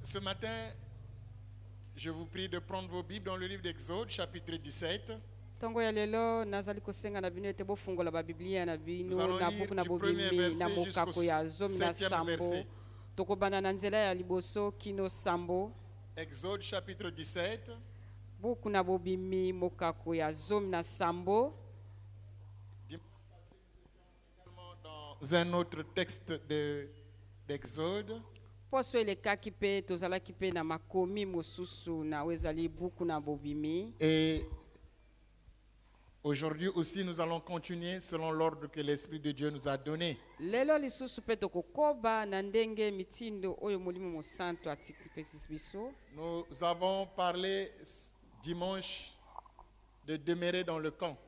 Ce matin, je vous prie de prendre vos Bibles dans le livre d'Exode, chapitre 17. Tongo ya lelo nazali kosenga na bino ete bofungola ba Biblia na Nous bino allons na lire buku na du premier bobimi na verset jusqu'au mokako ya zomi na 7e sambo verset. tokobanda na nzela ya liboso kino sambo Exode, chapitre 17. buku na bobimi mokako ya zomi na sambo. Dans un autre texte d'Exode, Poso elekaki mpe tozalaki mpe na makomi mosusu na ezali buku na bobimi. et aujourd'hui aussi nous allons continuer selon l'ordre que l'Esprit de Dieu nous a donné. Lelo lisusu mpe tokokoba na ndenge mitindo oyo molimo mosantu atipesi biso. Nous avons parlé dimanche de demeurer dans le camp.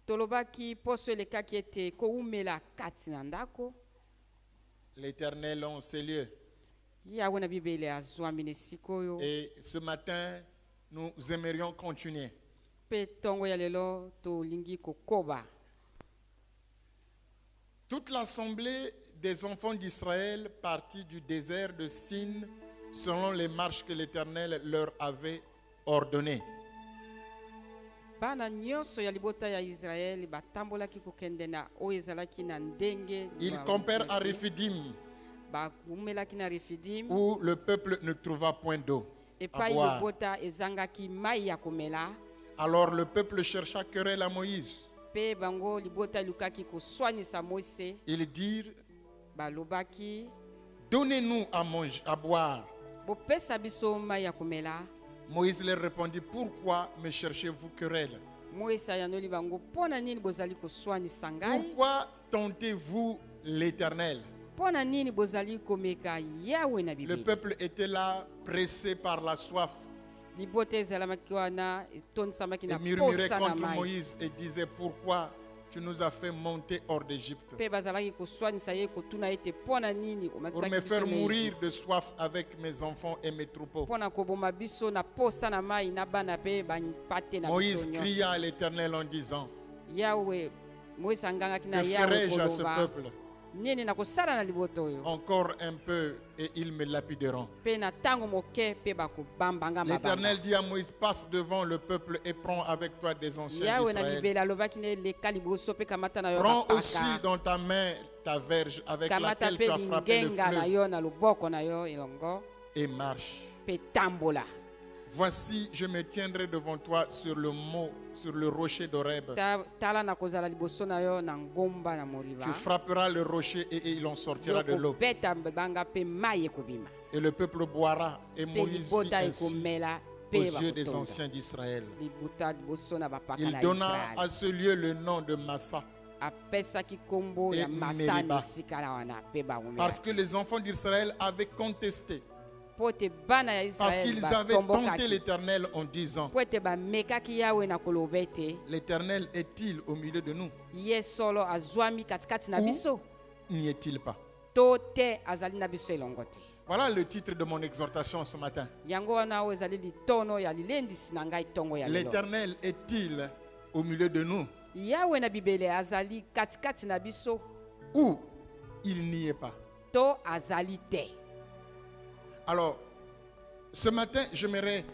Tolobaki poso elekaki ete koumela kati na ndako. L'Éternel en ces lieux. Yawe na Bibele azwami nesikoyo. Et ce matin, nous aimerions continuer. Pe tongo ya lelo tolingi kokoba. Toute l'assemblée des enfants d'Israël partit du désert de Sin selon les marches que l'Éternel leur avait ordonnées. Bana nyonso ya libota ya Israeli batambolaki kokende na oyo ezalaki na ndenge. Ils campèrent à Rephidim, Bakumelaki na Refidim. où le peuple ne trouva point d'eau à Epai boire. libota ezangaki mai ya komela. Alors le peuple chercha querelle à Moïse. Pe bango libota lukaki koswanisa Moïse. Ils dirent, Balobaki donnez-nous à manger, à boire. bopesa biso mai ya komela. Moïse leur répondit, pourquoi me cherchez-vous querelle? Moïse ayanoli bango pona nini bozali koswanisa ngai? Pourquoi tentez-vous l'Éternel? Pona nini bozali komeka Yawe na Le Bibeli? peuple était là, pressé par la soif. Libota ezalamaki wana etondisamaki Et na murmurait posa na contre mai. Moïse et disait, pourquoi tu nous as fait monter hors d'Égypte Pe bazalaki koswanisa ye kotuna ete pona nini pour omatisaki me biso faire na mourir Egypte? de soif avec mes enfants et mes troupeaux. Pona koboma biso na posa na mai na bana pe bapate na Moïse biso nyonso. cria à l'Éternel en disant, Yawe Moïse angangaki na que Yawe ferai-je à ce koloba peuple? nini nakosala na libota oyo? Encore un peu et ils me lapideront. Pe na tango moke pe bakobambanga mabamba. L'Éternel dit à Moïse, passe devant le peuple et prends avec toi des anciens Yawe na d'Israël. Bibeli alobaki ne leka liboso pe kamata na yo Prends bapaka. aussi dans ta main ta verge avec Kamata laquelle pe tu as frappé le lingenga na fleuve yo na loboko na yo elongo et marche. pe tambola. Voici, je me tiendrai devant toi sur le rocher d'Horeb. Tala na kozala liboso na yo na ngomba na moriba. Tu frapperas le rocher et il en sortira de l'eau. Beta banga pe mai ekobima. Et le peuple boira. Et Pe Moïse fit libota ainsi ekomela aux pe yeux des bakotonda. anciens d'Israël. Libuta liboso na bapaka Il na donna Israël. à ce lieu le nom de Massa. Apesaki kombo Et ya masani Meriba. sikala wana pe baumela. Parce que les enfants d'Israël avaient contesté. Pote bana ya Parce Israël qu'ils avaient tenté batombokaki. l'Éternel en disant, Pote bamekaki Yawe na kolobete. l'Éternel est-il au milieu de nous? Ye solo azwami katikati na Ou biso. n'y est-il pas? To te azali na biso elongo te. Voilà le titre de mon exhortation ce matin. Yango wana oyo ezali litono ya lilendisi na ngai tongo ya lelo. L'Éternel est-il au milieu de nous? Yawe na Bibele azali katikati na biso. Ou il n'y est pas? To azali te. Alors, ce matin, j'aimerais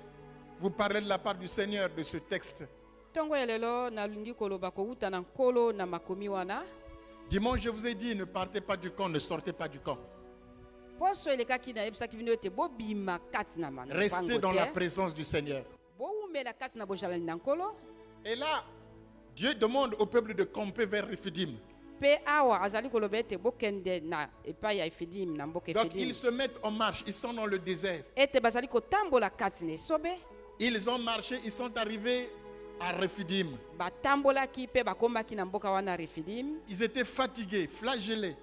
vous parler de la part du Seigneur de ce texte. Tongo ya lelo nalingi koloba kouta na nkolo na makomi wana. Dimanche, je vous ai dit, ne partez pas du camp, ne sortez pas du camp. Poso elekaki na yebisaki bino ete bobima kati na mana. Restez dans la présence du Seigneur. Boumela kati na bojalani na nkolo. Et là, Dieu demande au peuple de camper vers Rephidim. Pe awa azali koloba ete bokende na epai ya Efidim na mboka Donc, Efidim. ils se mettent en marche, ils sont dans le désert. Ete bazali kotambola kati na esobe. Ils ont marché, ils sont arrivés à Rephidim. Batambolaki pe bakombaki na mboka wana Refidim. Ils étaient fatigués, flagellés.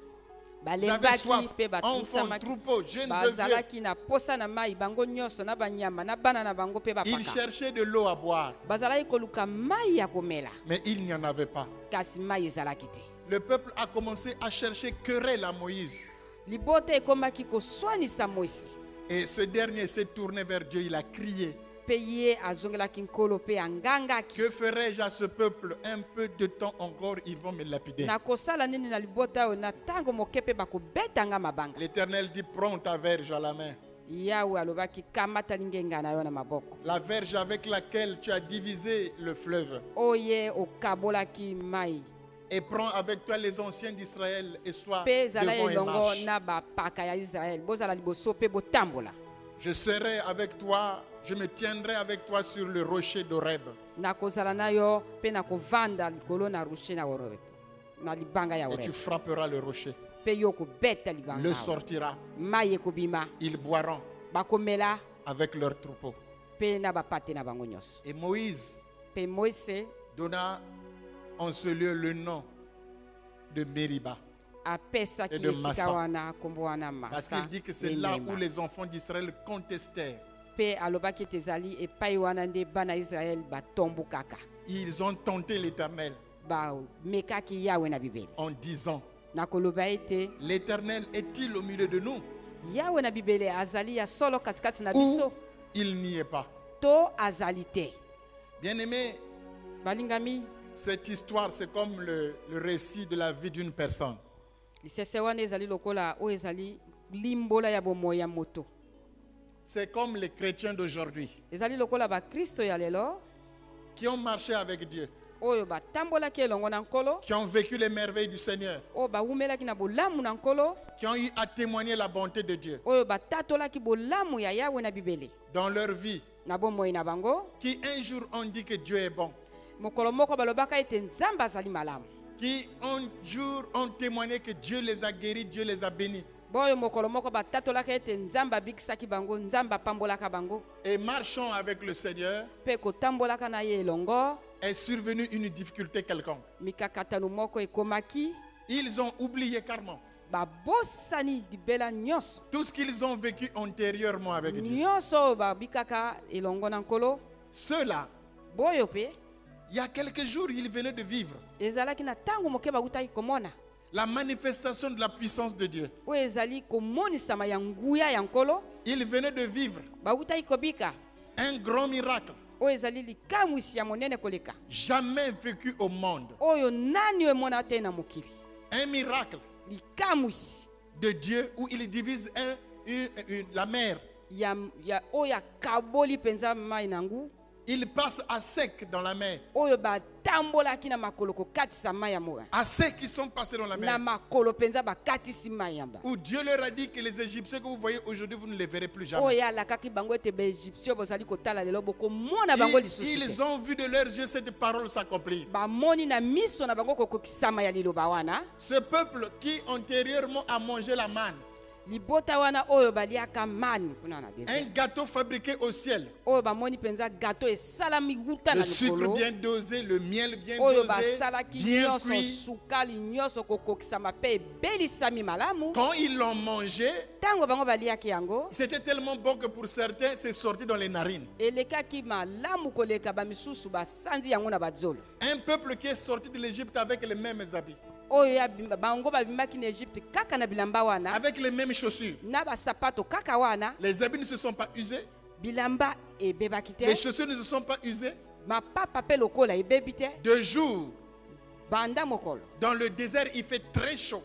Ils avaient Balembaki soif. pe Enfants, batusamaki. troupeaux, jeunes et vieux. Bazalaki na posa na mai bango nyonso na banyama na bana na bango pe Ils bapaka. cherchaient de l'eau à boire, Bazalaki koluka mai ya komela. mais il n'y en avait pas. Kasi mai ezalaki te. Le peuple a commencé à chercher querelle à Moïse. Libota ekombaki koswanisa Moïse. Et ce dernier s'est tourné vers Dieu, il a crié. Pe ye azongelaki nkolo pe angangaki. Que ferai-je à ce peuple? Un peu de temps encore, ils vont me lapider. Nakosala nini na libota oyo na tango moke pe bakobetanga mabanga. L'Éternel dit, prends ta verge à la main. Yawe alobaki kamata lingenga na yo na maboko. La verge avec laquelle tu as divisé le fleuve. Oye okabolaki mai. Et prends avec toi les anciens d'Israël et sois Pe zala devant et elongo marche. na ba paka ya Israël. Bozala liboso pe botambola. Je serai avec toi, je me tiendrai avec toi sur le rocher d'Horeb. Nakozala na yo pe nakovanda likolo na rocher na Horeb. Na libanga ya Et tu Horeb. frapperas le rocher. Pe yo kobeta libanga. Le sortira. Mai ekobima. Ils boiront Bakomela avec leur troupeau. pe na bapate na bango nyonso. Et Moïse Pe Moïse donna en ce lieu le nom de Mériba. apesaki Et de esika Massa. wana kombo wana Parce Massa. qu'il dit que c'est pe là Nema. où les enfants d'Israël contestèrent. Pe alobaki ete ezali epai wana nde bana Israel batombokaka. Ils ont tenté l'Éternel Bamekaki Yawe na Bibeli. en disant, Nakoloba ete l'Éternel est-il au milieu de nous Yawe na Bibeli azali ya solo katikati na ou biso il n'y est pas? to azali te. Bien-aimé, Balingami cette histoire, c'est comme le récit de la vie d'une personne. lisese wana ezali lokola oyo ezali limbola ya bomoi ya moto. C'est comme les chrétiens d'aujourd'hui Ezali lokola bakristo ya lelo qui ont marché avec Dieu, oyo batambolaki elongo na nkolo, qui ont vécu les merveilles du Seigneur, oyo bawumelaki na bolamu na nkolo, qui ont eu à témoigner la bonté de Dieu oyo batatolaki bolamu ya Yawe na Bibeli dans leur vie, na bomoi na bango. qui un jour ont dit que Dieu est bon, Mokolo moko balobaka ete nzambe azali malamu. qui un jour ont témoigné que Dieu les a guéris, Dieu les a bénis, Boyo mokolo moko batatolaka ete nzambe abikisaki bango, nzambe apambolaka bango. et marchant avec le Seigneur, Pe kotambolaka na ye elongo, est survenue une difficulté quelconque. mikakatano moko ekomaki, Ils ont oublié carrément babosani libela nyonso. tout ce qu'ils ont vécu antérieurement avec Dieu. Nyonso oyo babikaka elongo na nkolo. Ceux-là, Boyo pe il y a quelques jours, ils venaient de vivre ezalaki na ntango moke bautaki komona la manifestation de la puissance de Dieu. oyo ezali komonisama ya nguya ya nkolo. Ils venaient de vivre Bautaki kobika un grand miracle oyo ezali likamwisi ya monene koleka jamais vécu au monde. oyo nani oyo emona te na mokili. Un miracle Likamwisi de Dieu où il divise la mer. ya oyo akaboli mpenza mai na ngu, Il passe à sec dans la mer. oyo batambolaki na makolo kokatisa mai ya moya, À ceux qui sont passés dans la na mer. makolo mpenza bakatisi mai yamba, Où Dieu leur a dit que les Égyptiens que vous voyez aujourd'hui, vous ne les verrez plus jamais. oyo alakaki bango ete baegyptien bozali kotala lelo bokomona bango lisusu Ils te. ont vu de leurs yeux cette parole s'accomplir. Bamoni na miso na bango kokokisama ya liloba wana. Ce peuple qui antérieurement a mangé la manne, Libota wana oyo baliaka mani kuna na un desert, gâteau fabriqué au ciel, oyo bamoni penza gâteau esalami wuta le na sucre likolo, bien dosé, le miel bien oyo dosé, basalaki bien nyonso cuit. sukali nyonso kokokisama pe ebelisami malamu. Quand ils l'ont mangé, Ntango bango baliaki yango c'était tellement bon que pour certains, c'est sorti dans les narines. elekaki malamu koleka bamisusu basanzi yango na bazolo. Un peuple qui est sorti de l'Égypte avec les mêmes habits, Oyo ya bango babimaki na Egypte kaka na bilamba wana avec les mêmes chaussures. na basapato kaka wana, Les habits ne se sont pas usés, bilamba ebebaki te, les chaussures ne se sont pas usées. mapapa pe lokola ebebi te. De jour, Banda mokolo dans le désert, il fait très chaud.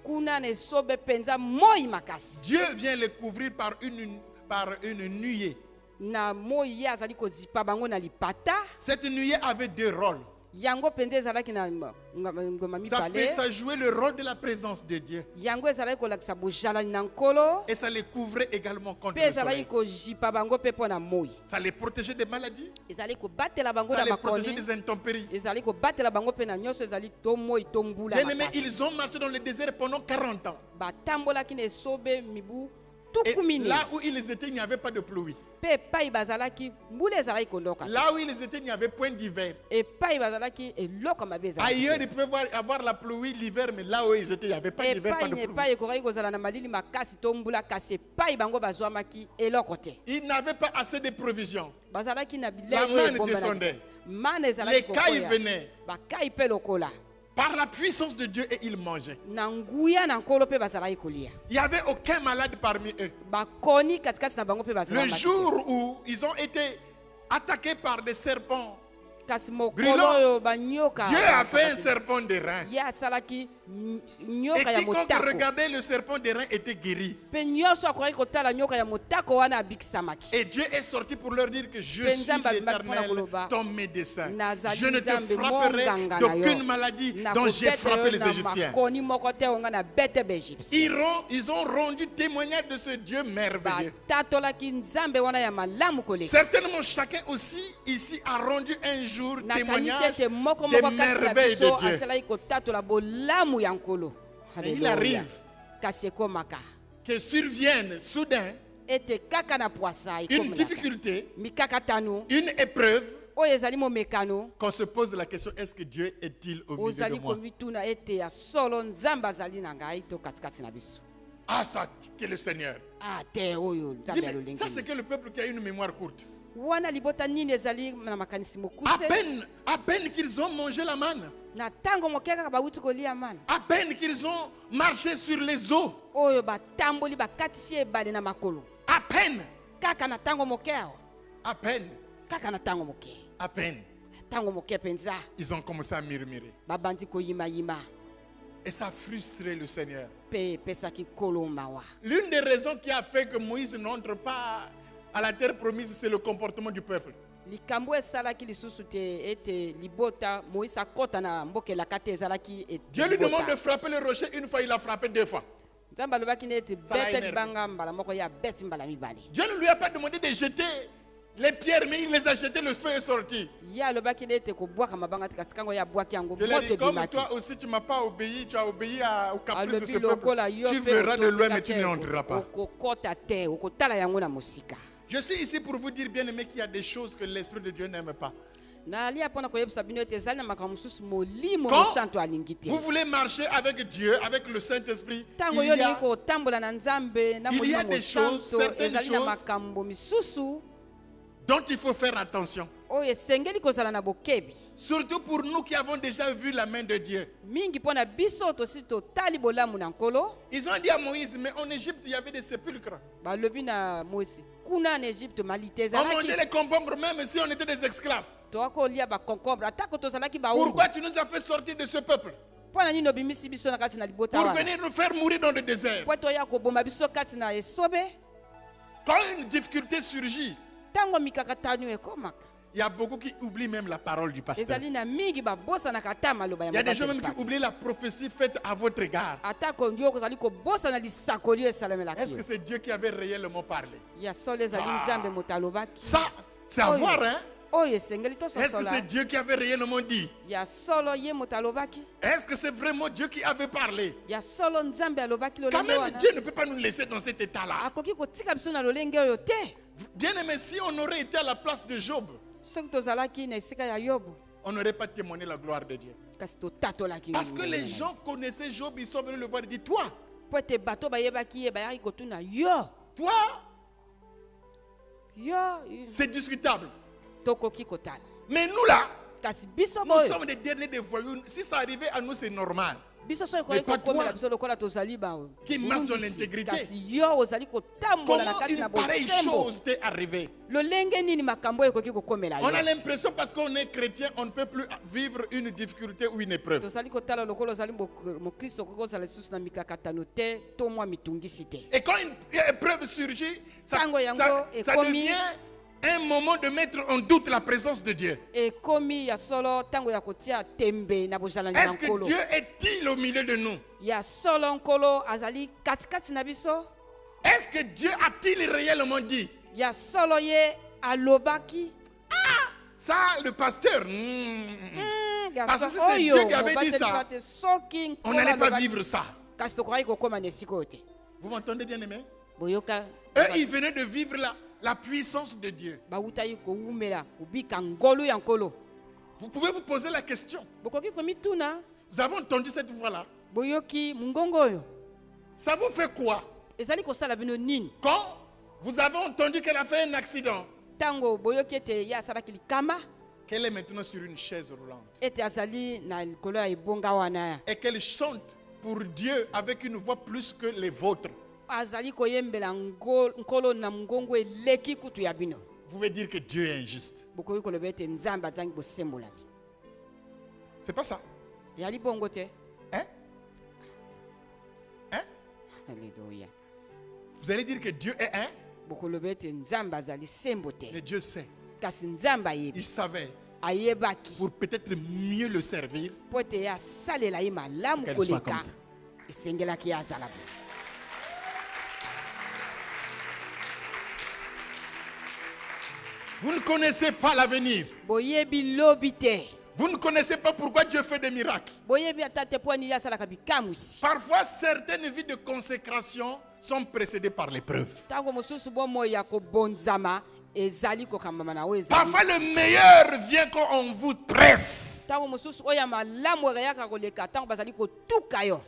kuna na esobe penza moi makasi, Dieu vient les couvrir par une nuée. na moi ye azali kozipa bango na lipata. Cette nuée avait deux rôles. Yango penza ezalaki na ngoma mibale, Ça jouait le rôle de la présence de Dieu. yango ezalaki kolakisa bojalani na nkolo, Et ça les couvrait également contre pe le ezalaki soleil. kozipa bango pe mpo na moi, Ça les protégeait des maladies. ezali kobatela bango Ça na les protégeait makoni, des intempéries. ezali kobatela bango mpe na nyonso ezali to moi to mbula Bien-aimés, makasi. ils ont marché dans le désert pendant 40 ans. Batambolaki na esobe mibu Et tuku minei, là où ils étaient, il n'y avait pas de pluie. pe epai bazalaki mbula ezalaki kondoka te. Là où ils étaient, il n'y avait point d'hiver. Epai bazalaki eloko mabe ezalaki Ailleurs, te. ils pouvaient avoir la pluie l'hiver, mais là où ils étaient, il n'y avait pas d'hiver, pas Epai de na pluie. epai ekozalaki kozala na malili makasi to mbula, kasi epai bango bazwamaki eloko te. Ils n'avaient pas assez de provisions. Bazalaki na La bilei oyo manne ebombelaki. descendait. Mana Les ezalaki cailles kokoya, venaient bakai mpe lokola par la puissance de Dieu et ils mangeaient. na nguya na nkolo mpe bazalaki kolia. Il n'y avait aucun malade parmi eux. Bakoni katikati na bango mpe Le bazalaki. jour où ils ont été attaqués par des serpents kasi mokolo brûlant. oyo banyoka Dieu a fait un serpent d'airain. ye asalaki Et nyoka ya quiconque motako regardait le serpent d'airain était guéri. mpe nyonso akoki kotala nyoka ya motako wana abikisamaki. Et Dieu est sorti pour leur dire que je suis l'Éternel, ton médecin. Je ne te frapperai d'aucune maladie dont j'ai frappé les Égyptiens. makoni moko te onga na bete baegyptien Ils ont rendu témoignage de ce Dieu merveilleux. batatolaki nzambe wana ya malamu koleka. Certainement, chacun aussi ici a rendu un jour nakanisi témoignage ete moko des moko kati na merveilles biso de Dieu. asalaki kotatola bolamu ya nkolo. Mais il Haleluya. arrive kasi ekomaka que survienne soudain ete kaka na poasa une ekomelaka difficulté, mikakatano une épreuve, oyo ezali momekano qu'on se pose la question, est-ce que Dieu est-il au milieu de ozali moi? komituna ete ya solo nzambe azali na ngai to katikati na biso. Ah, ça, que le Seigneur. Ah te oyo Dis, nzambe mais alolengeli ça, c'est que le peuple qui a une mémoire courte. wana libota nini ezali na makanisi mokuse À peine qu'ils ont mangé la manne, na ntango moke kaka bauti kolia mana à peine qu'ils ont marché sur les eaux, oyo batamboli bakatisi ebale na makolo à peine, kaka na ntango moke awa à peine, kaka na ntango moke à peine, ntango moke mpenza ils ont commencé à murmurer. babandi koyimayima Et ça a frustré le Seigneur. mpe epesaki nkolo mawa. L'une des raisons qui a fait que Moïse n'entre pas à la terre promise, c'est le comportement du peuple. likambo esalaki lisusu te ete libota moïse akɔta na mboka elaka te ezalaki Dieu lui demande de frapper le rocher une fois, il a frappé 2 fois. nzambe alobaki na ete Ça l'a bete énervé. libanga mbala moko ye abeti mbala mibale. Dieu ne lui a pas demandé de jeter les pierres, mais il les a jetées, le feu est sorti. ye alobaki na ete kobwaka mabanga te kasi kango ye abwaki yango Je lui ai moto dit, comme ebimaki. toi aussi tu ne m'as pas obéi, tu as obéi au caprice de ce alobi peuple. lokola yo Tu mpe verras de loin, otosika mais tu te, n'entreras pas. okokɔta te okotala yango na mosika. Je suis ici pour vous dire, bien aimé, qu'il y a des choses que l'Esprit de Dieu n'aime pas. nalia mpona koyebisa bino ete ezali na makambo mosusu molimo Quand mosantu alingi te. vous voulez marcher avec Dieu, avec le Saint-Esprit, ntango il yo y olingi a kotambola na nzambe na il y a molimo des choses, mosantu certaines ezali na choses makambo misusu dont il faut faire attention. oyo esengeli kozala na bokebi Surtout pour nous qui avons déjà vu la main de Dieu. mingi mpo na biso tosi totali bolamu na nkolo. Ils ont dit à Moïse, mais en Égypte, il y avait des sépulcres. balobi na moïse kuna na egypte malite On mangeait ezalaki les concombres même si on était des esclaves. toka kolia bakonkombre atako tozalaki baumbu. Pourquoi tu nous as fait sortir de ce peuple? mpo na nini obimisi biso na kati na libota Pour wana venir nous faire mourir dans le désert. mpo toya koboma biso kati na esobe. Quand une difficulté surgit, ntango mikakatano ekomaka il y a beaucoup qui oublient même la parole du pasteur. ezali na mingi babosanaka ata maloba ya Il y a des gens mobali même qui pati. oublient la prophétie faite à votre égard. atako yo kozali kobosana lisakoli oyo esalamelaki Est-ce que yo. c'est Dieu qui avait réellement parlé? ya solo ezali nzambe moto alobaki Ça, c'est à Oui. voir, hein? oyo esengeli Est-ce que tososola c'est Dieu qui avait réellement dit? ya solo ye moto alobaki Est-ce que c'est vraiment Dieu qui avait parlé? ya solo nzambe alobaki Quand lolenge même, wana Dieu ne peut pas nous laisser dans cet état-là. akoki kotika biso na lolenge oyo te. Bien aimé, si on aurait été à la place de Job, soki tozalaki na esika ya yobu on n'aurait pas témoigné la gloire de Dieu. kasi totatolaki Parce que les gens connaissaient Job, ils sont venus le voir et disent, toi, po ete bato bayebaki ye bayaki kotuna yo toi, c'est discutable. tokoki kotala Mais nous là, kasi biso nous boyo sommes des derniers des voyous. Si ça arrivait à nous, c'est normal. biso so Mais ekoki pas kokomela toi. biso lokola tozali Qui marche dans bulungisi. l'intégrité. kasi yo ozali kotambola na Comment kati na une pareille bosembo chose t'est arrivée? lolenge nini makambo oyo ekoki kokomela On a yo l'impression parce qu'on est chrétien, on ne peut plus vivre une difficulté ou une épreuve. tozali kotala lokola ozali mokristo okoki kozala lisusu na mikakatano te to mwa mitungisi te. Et quand une épreuve surgit, ça Tango yango ekomi- devient un moment de mettre en doute la présence de Dieu. ekomi ya solo ntango ya kotia tembe na bozalani na Est-ce que nkolo Dieu est-il au milieu de nous? ya solo nkolo azali katikati na biso Est-ce que Dieu a-t-il réellement dit? ya solo ye alobaki. Ça, le pasteur, Ya Parce que solo si c'est oyo, Dieu qui avait dit mobateli ça, kate soki on nkolo n'allait pas alobaki, vivre ça. kasi tokokaki kokóma na esika oyo te. Vous m'entendez bien aimé? boyoka Eux, ils venaient de vivre la puissance de Dieu. bawutaki kowumela kobika ngolu ya nkolo. Vous pouvez vous poser la question. bokoki komituna Vous avez entendu cette voix-là? boyoki mongongo oyo Ça vous fait quoi? ezali kosala bino nini Quand vous avez entendu qu'elle a fait un accident, ntango boyoki ete ye asalaki likama qu'elle est maintenant sur une chaise roulante ete azali na likolo ya ebonga wana et qu'elle chante pour Dieu avec une voix plus que les vôtres. azali koyembela nkolo na mongongo eleki kutu ya bino. vous pouvez dire que Dieu est injuste. bokoki koloba ete nzambe azangi bosembolami. C'est pas ça. Yali bongo te. Hein? Hein? Alléluia. Vous allez dire que Dieu est un, Bokoloba ete nzambe azali sembo te. mais Dieu sait. Kasi nzambe ayebi. Il savait, Ayebaki. pour peut-être mieux le servir, Po ete ye asalela ye malamu qu'elle soit koleka. comme ça. Esengelaki ye azala boye. Vous ne connaissez pas l'avenir. Boyebi lobi te. Vous ne connaissez pas pourquoi Dieu fait des miracles. Boyebi ata te po ani ye asalaka bikamusi. Parfois, certaines vies de consécration sont précédées par l'épreuve. Tango mosusu bomoi ya kobonzama ezali kokambama na oyo ezali. Parfois, le meilleur vient quand on vous presse. Tango mosusu oyo ya malamu eyaka koleka tango bazali kotuka yo.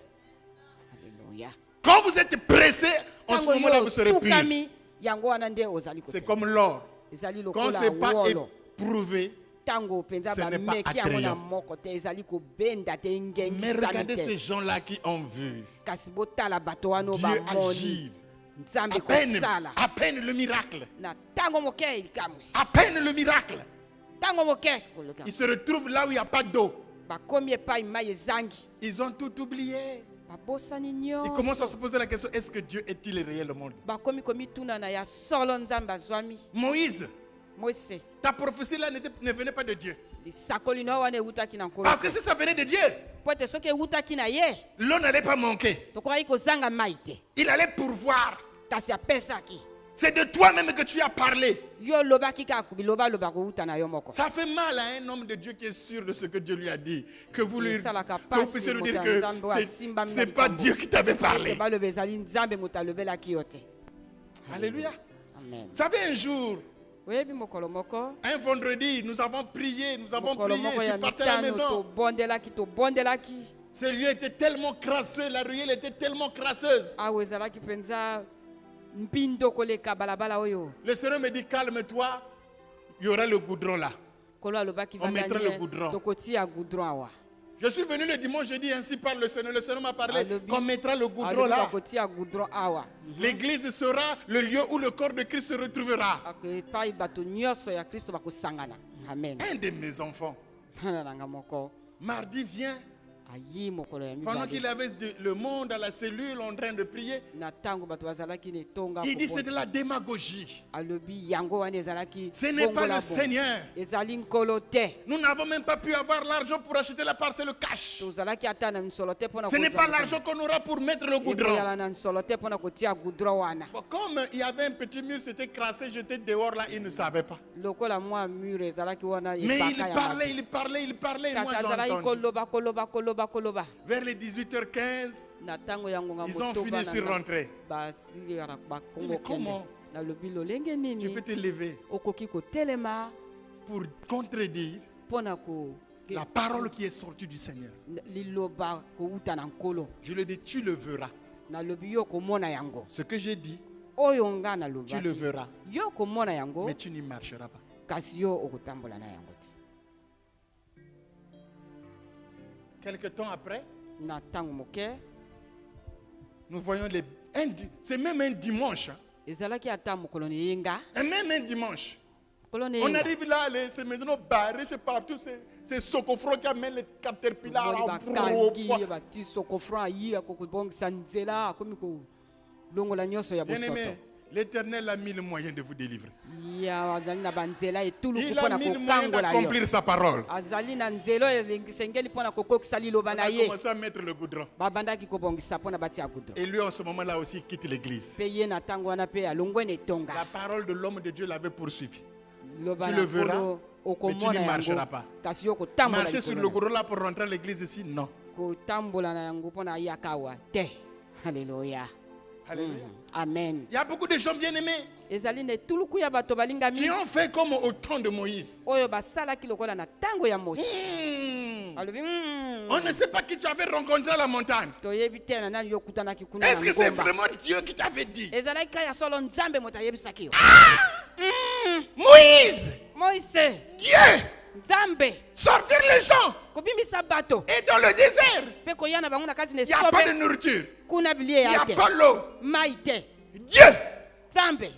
Alléluia. Quand vous êtes pressé, en ce Tango moment-là, yo vous serez pur. tukami yango wana nde ozali C'est kote. comme l'or. Ezali Quand ce lokola n'est pas wolo. éprouvé, Tango penza ce ba n'est pas meki yango na attrayant. moko te ezali kobenda te ngengi mais regardez samite. ces gens-là qui ont vu Kasi botala bato wana Dieu bamoni. agir. Nzambe kosala. À peine le miracle. Na tango moke elikamusi. À peine le miracle. Tango moke koloka. Ils se retrouvent là où il n'y a pas d'eau. Bakomi epai mai ezangi. Ils ont tout oublié. Babosani Ils commencent à nyonso. se poser la question, est-ce que Dieu est-il réellement? Bakomi komituna na ya solo nzambe azwami. Moïse, Moïse. ta prophétie là ne venait pas de Dieu. Lisakoli no wana ewutaki na nkolo. Parce que si ça venait de Dieu, Po ete soki ewutaki na ye, l'eau n'allait pas manquer. tokoki kozanga mai te. Il allait pourvoir. Kasi apesaki. C'est de toi-même que tu as parlé. Yo olobaki kaka biloba loba kowuta na yo moko. Ça fait mal à un homme de Dieu qui est sûr de ce que Dieu lui a dit. Que vous puissiez lui dire que c'est pas Dieu qui t'avait parlé. Baloba ezali nzambe moto alobelaki yo te. Alléluia. Amen. Vous savez, un jour, Oyebi mokolo moko. un vendredi, nous avons prié. Mokolo Je moko suis ya parti à la mitano maison. tobondelaki. Ce lieu était tellement crasseux, la ruelle était tellement crasseuse. Awa ezalaki mpenza mpindo koleka balabala oyo. Le Seigneur me dit, calme-toi, il y aura le goudron là. Kolo alobaki On mettra le goudron. tokotia goudron awa. Je suis venu le dimanche, j'ai dit ainsi parle le Seigneur. Le Seigneur m'a parlé Alobi- qu'on mettra le goudron Alobi là. bakotia goudron awa. L'église sera le lieu où le corps de Christ se retrouvera. Epai bato nyonso ya Kristo bakosangana. Amen. Un de mes enfants, Bana nanga moko mardi vient, ayi mokolo ya pendant qu'il mibale. avait le monde à la cellule en train de prier, Na tango bato bazalaki ne tonga il dit c'est de kobonda. la démagogie. Alobi yango wana ezalaki Ce n'est pas bongola le bongo. Seigneur. Ezali nkolo te. Nous n'avons même pas pu avoir l'argent pour acheter la parcelle cash. Tozalaki ata na nsolo te mpona Ce n'est pas kozwa l'argent qu'on aura pour mettre le goudron. ekoyala na nsolo te mpona kotia goudron wana. Bon, comme il y avait un petit mur, c'était crassé, j'étais dehors là, il ne savait pas. Lokola mwa mure ezalaki wana Mais il ebaka ya parlait, mabe. il parlait, il parlait. Et moi, Kasi j'ai azalaki entendu. koloba. Vers les 18h15, Na tango ya ngonga ils ont motoba fini sur na rentrer. basilaka Mais bakongo kende. comment Nalobi lolenge tu nini peux te lever okoki kotelema pour contredire mpona ko la parole qui est sortie du Seigneur? liloba kowuta na nkolo. Je le dis, tu le verras. Nalobi yo komona yango. Ce que j'ai dit, Oyo nga tu le nalobaki. verras. Yo komona yango Mais tu n'y marcheras pas. kasi yo okotambola na yango te. Quelque temps après, Na tango moke nous voyons c'est même un dimanche. Hein. ezalaki ata mokolo na yenga. Et même un dimanche. Mokolo na On yenga. arrive là, c'est maintenant barré, c'est partout. C'est Socofro qui amène les caterpillars. Boli bakangi bati sokofran ayi akokobongisa nzela akomi kolongola nyonso ya Bien bosoto. aimé, l'Éternel a mis le moyen de vous délivrer. Ya azali na banzela etuluku Il a mpona mis le moyen kokangola yo. d'accomplir sa parole. Azali na nzela oyo elengisengeli mpona kokokisa liloba On na a ye. commencé à mettre le goudron. Babandaki kobongisa mpona batia goudron. Et lui, en ce moment-là aussi, quitte l'église. Mpe ye na ntango wana mpe alongwe na La etonga. parole de l'homme de Dieu l'avait poursuivi. Liloba Tu na le verras, nkolo mais tu okomona n'y marcheras yango pas. kasi yo kotambola Marcher sur likolo le na- goudron là pour rentrer à l'église ici, non. kotambola na yango mpona ayaka awa te. Halleluya. Alléluia. Amen. Il y a beaucoup de gens bien aimés Ezali na etuluku ya bato balingami qui ont fait comme au temps de Moïse. oyo basalaki lokola na ntango ya Mosi. Alobi On ne sait pas qui tu avais rencontré à la montagne. toyebi te na nani yo okutanaki kuna na Est-ce que c'est ngomba. vraiment Dieu qui t'avait dit? Ezalaki kaka ya solo nzambe moto ayebisaki yo. Moïse, Moise Dieu, nzambe sortir les gens. kobimisa bato Et dans le désert, mpe koya na bango na kati na il n'y a pas de esobe nourriture. kuna bilie Il n'y ya a te pas l'eau. mai te Dieu, nzambe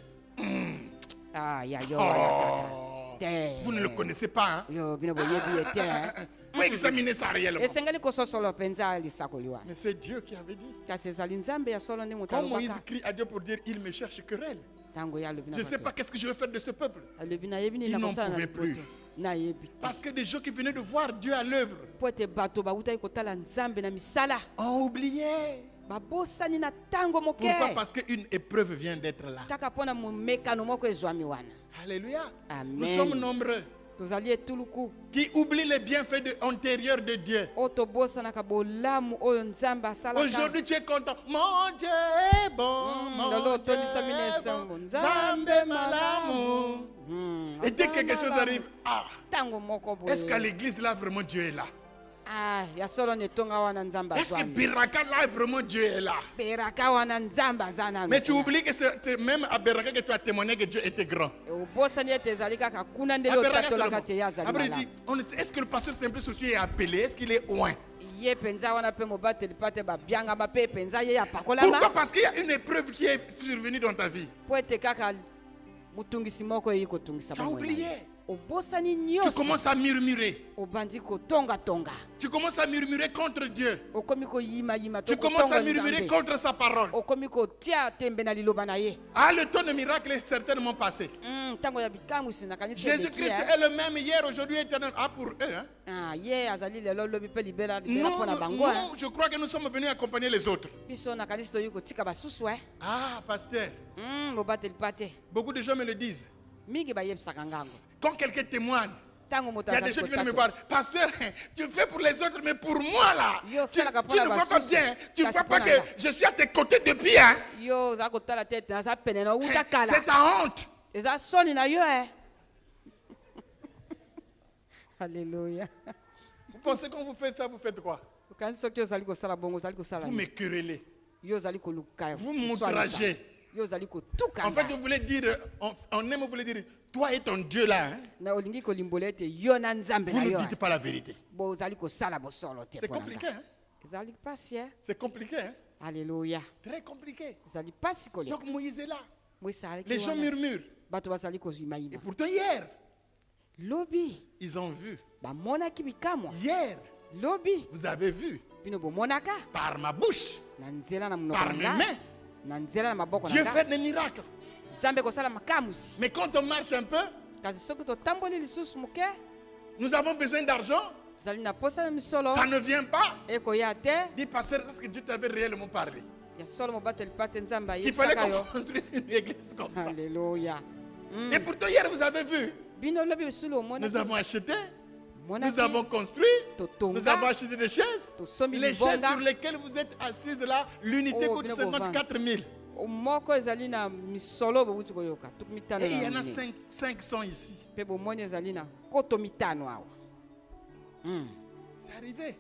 Ah, ya yo. Oh, Te. vous ne le connaissez pas, hein? Yo bino boyebi ete. Faut examiner ça réellement. Esengeli kososolo penza lisakoliwa. Mais c'est Dieu qui avait dit. Kasi ezali nzambe ya solo ndi Quand Moïse mutalobaka. crie à Dieu pour dire il me cherche querelle, Tango ya lobi na je ne sais bato. pas qu'est-ce que je vais faire de ce peuple. Alobi na yebi ni Ils na n'en kosala na pouvaient plus. lipoto. Na yebi te. Parce que des gens qui venaient de voir Dieu à l'œuvre Po ete bato bawutai kotala nzambe na misala. ont oublié. Babosani na tango moke. Pourquoi? Parce qu'une épreuve vient d'être là. Taka pona mumekano moko ezwami wana. Alléluia. Amen. Nous sommes nombreux Tozali etuluku. qui oublient les bienfaits antérieurs de Dieu. Oyo tobosanaka bolamu oyo nzambe asalaka. Aujourd'hui, tu es content. Mon Dieu est bon. lolo Mon Dieu otondisa bino est esango. bon. Nzambe Nzambe malamu. malamu. Et dès que quelque chose arrive, Tango moko boye. est-ce qu'à l'église là, vraiment Dieu est là? Ah, ya solo netonga wana nzambe Est-ce que azwami. Biraka là, vraiment Dieu est là? Beraka wana nzambe aza nanu. Mais tu oublies que c'est même à Beraka que tu as témoigné que Dieu était grand. obosani ete ezali kaka kuna nde À yo Beraka tatolaka te seulement. ye azali Après, il malamu. dit, est-ce que le pasteur Simple Souci est appelé? Est-ce qu'il est loin? Ye penza wana mpe mobateli pa te babiangama mpe penza ye Pourquoi? apakolama Parce qu'il y a une épreuve qui est survenue dans ta vie. po ete kaka motungisi moko eyi kotungisa Tu as bomoi na ye. oublié. obosani Tu nyonso commences à murmurer. obandi kotongatonga Tu commences à murmurer contre Dieu. okomi koyimayima Tu to commences à kotonga murmurer nzambe contre sa parole. okomi kotia tembe na liloba na ye. Ah, le temps de miracle est certainement passé. Ntango ya bikamwisi nakanisi Jésus-Christ est le même hier, aujourd'hui, éternel. Ah, pour eux. Hein? ye azali lelo lobi mpe libela libela Non, mpo na non, bango non, je crois que nous sommes venus accompagner les autres. biso nakanisi toyi kotika basusu Ah, pasteur, mobateli pa te beaucoup de gens me le disent. mingi bayebisaka ngango Quand quelqu'un témoigne, ntango moto il y a des gens azali qui viennent me kotato voir. Pasteur, tu fais pour les autres, mais pour moi là, Yo, tu c'est la ne capola vois pas basusu. bien. Tu ne Kasi vois pas pona que nga. je suis à tes côtés depuis. Hein? yo ozala kotala te ete naza pene na outa kala C'est ta honte. eza soni na yo Alléluia. Vous pensez quand vous faites ça, vous faites quoi? okanisi soki ozali kosala bongo ozali kosala Vous me querellez. yo ozali koluka Vous koswalisa. m'outragez. yo ozali kotuka En fait, nga. vous voulez dire, en aime, vous voulez dire, toi et ton Dieu là, hein, na olingi kolimbola ete yo na nzambe vous na ne yo dites pas la vérité. bo ozali kosala bosolo te C'est mpo na compliqué, nga. hein? ezali pasi C'est compliqué, hein? Alléluia. Très compliqué. ezali pasi kolia Donc Moïse est là. moïse aleki Les gens wana. murmurent. bato bazali Et koyimayima pourtant hier, lobi ils ont vu. bamonaki bikamwa Hier, lobi vous avez vu bino bomonaka par ma bouche, na nzela na monoko par na mes nga mains, na nzela na maboko na Dieu nga fait des miracles. nzambe kosala makamusi Mais quand on marche un peu, kasi soki totamboli lisusu moke nous avons besoin d'argent, tozali na posa na misolo ça ne vient pas. ekoya te Dis, pasteur, est-ce que Dieu t'avait réellement parlé? ya solo mobateli pa te nzambe Il fallait ayebisaka yo qu'on construise une église comme ça. Alléluia. Et pourtant, hier, vous avez vu, bino lobi esili omona nous avons acheté, monaki nous avons construit, nous avons totonga acheté des chaises. tosombi Les chaises sur libonga lesquelles vous êtes assises là, l'unité Oh, coûte bien 54 000. moko ezali na misolo bowuti koyoka tuku mitano Et il y en na a minei. 500 ici. mpe bomoni ezali na koto mitano awa C'est arrivé.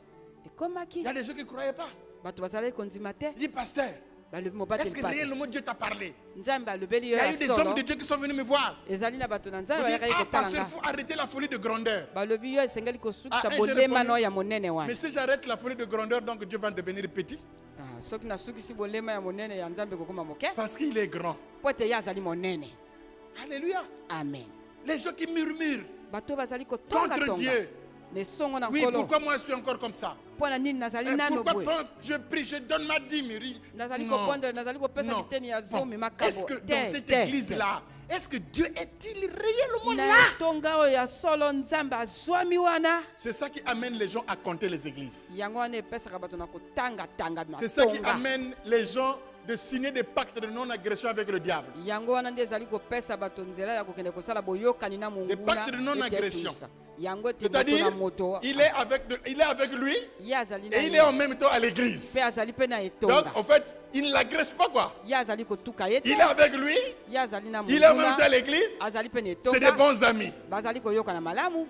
Il ekomaki y a des gens qui ne croyaient pas. bato bazalaki kondima te Il dit, pasteur, balobi est-ce mobateli que pa te réellement Dieu t'a parlé? nzambe alobeli Il yo y a ya eu des solo hommes de Dieu qui sont venus me voir. ezali na bato na Ils nzambe disent, bayakaki ah, kotala pasteur, il nga faut arrêter la folie de grandeur. balobi yo esengeli kosukisa Ah, j'ai bolema répondu, no ya monene wana Mais si j'arrête la folie de grandeur, donc Dieu va devenir petit. Ah, soki nasukisi bolema ya monene ya nzambe kokoma moke Parce qu'il est grand. po ete ye azali monene Alléluia. amen Les gens qui murmurent bato bazali contre kotongatonga Dieu. na esongo na Oui, nkolo pourquoi moi je suis encore comme ça? mpo na nini nazali Et nano pourquoi boye quand je prie, je donne ma dîme? nazali Non. kobondela nazali kopesa Non. liteni ya Bon. zomi Est-ce makabo que dans cette église-là, est-ce que Dieu est-il réellement na là? etonga oyo ya solo nzambe azwami wana C'est ça qui amène les gens à compter les églises. yango wana epesaka bato na kotangatanga C'est ça qui matonga amène les gens de signer des pactes de non-agression avec le diable. yango wana nde ezali kopesa bato nzela ya kokende kosala boyokani na Des pactes de non-agression. monguna yango ete moto C'est-à-dire, na moto il est avec lui ye azali na et il ye est en même temps à l'église. mpe azali mpe na Donc, etonga en fait, il ne l'agresse pas, quoi. ye azali kotuka ye te Il est avec lui, ye azali na il est en même temps à monguna l'église. azali mpe na C'est des etonga bons amis. bazali koyokana malamu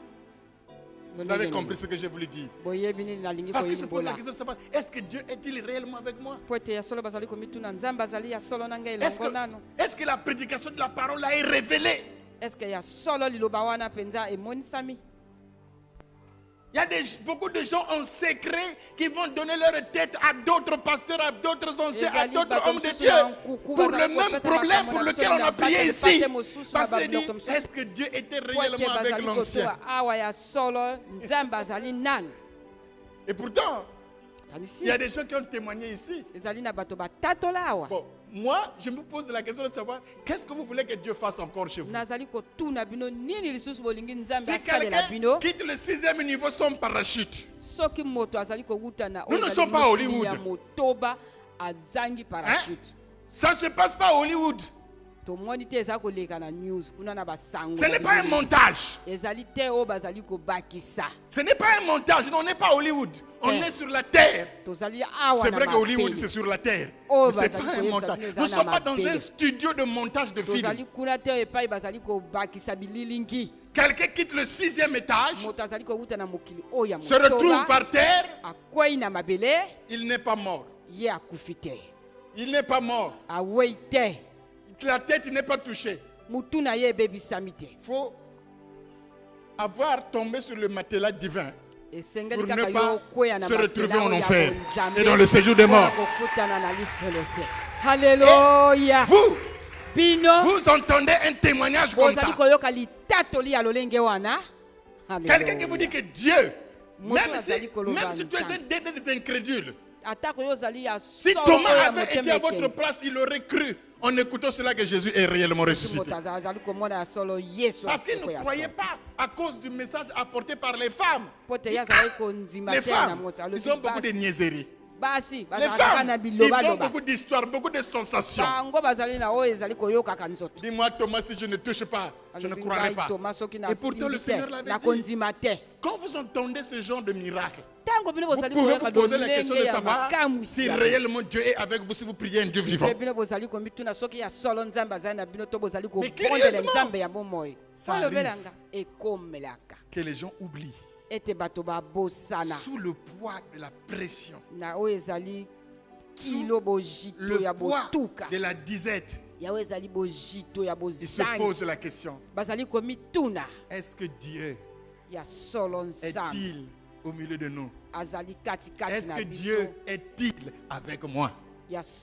Vous avez compris ce que je voulais dire. boyebi nini nalingi Parce qu'il se pose la koyimbola question de savoir, est-ce que Dieu est-il réellement avec moi? po ete ya solo bazali komituna nzambe azali ya solo na ngai Est-ce elongo nano que la prédication de la parole là est révélée? estce ya solo liloba wana mpenza emonisami Il y a beaucoup de gens en secret qui vont donner leur tête à d'autres pasteurs, à d'autres anciens, à d'autres hommes de Dieu pour le même problème pour lequel on a prié ici. Parce qu'il dit, est-ce que Dieu était réellement avec l'ancien? Et pourtant, il y a des gens qui ont témoigné ici. Bon, moi, je me pose la question de savoir qu'est-ce que vous voulez que Dieu fasse encore chez vous. Si quelqu'un quitte le 6e niveau sans parachute, nous ne sommes pas à Hollywood. Hein? Ça ne se passe pas à Hollywood. Ce n'est pas un montage. Ce n'est pas un montage. Non, on n'est pas à Hollywood. On est sur la terre. C'est vrai que Hollywood, c'est sur la terre. Mais ce n'est pas un montage. Nous ne sommes pas dans un studio de montage de films. Quelqu'un quitte le 6e étage, se retrouve par terre. Il n'est pas mort. Il n'est pas mort. La tête n'est pas touchée. Il faut avoir tombé sur le matelas divin pour ne pas se retrouver en enfer et dans le séjour des morts. Alléluia. Vous entendez un témoignage comme ça. Quelqu'un qui vous dit que Dieu, même si tu es un des incrédules, si Thomas avait été à votre place, il aurait cru en écoutant cela que Jésus est réellement ressuscité. Parce qu'il ne croyait pas à cause du message apporté par les femmes. Les femmes, ils ont beaucoup de niaiseries. Les femmes, ils ont beaucoup d'histoires, beaucoup de sensations. Dis-moi Thomas, si je ne touche pas, je ne croirai pas. Et pourtant le Seigneur l'avait dit. Quand vous entendez ce genre de miracle, vous pouvez vous poser la question de savoir si réellement Dieu est avec vous si vous priez un Dieu vivant. Mais curieusement, ça arrive que les gens oublient sous le poids de la pression, sous le poids de la disette. Il se pose la question, est-ce que Dieu est-il au milieu de nous? Est-ce que Dieu est-il avec moi? Parce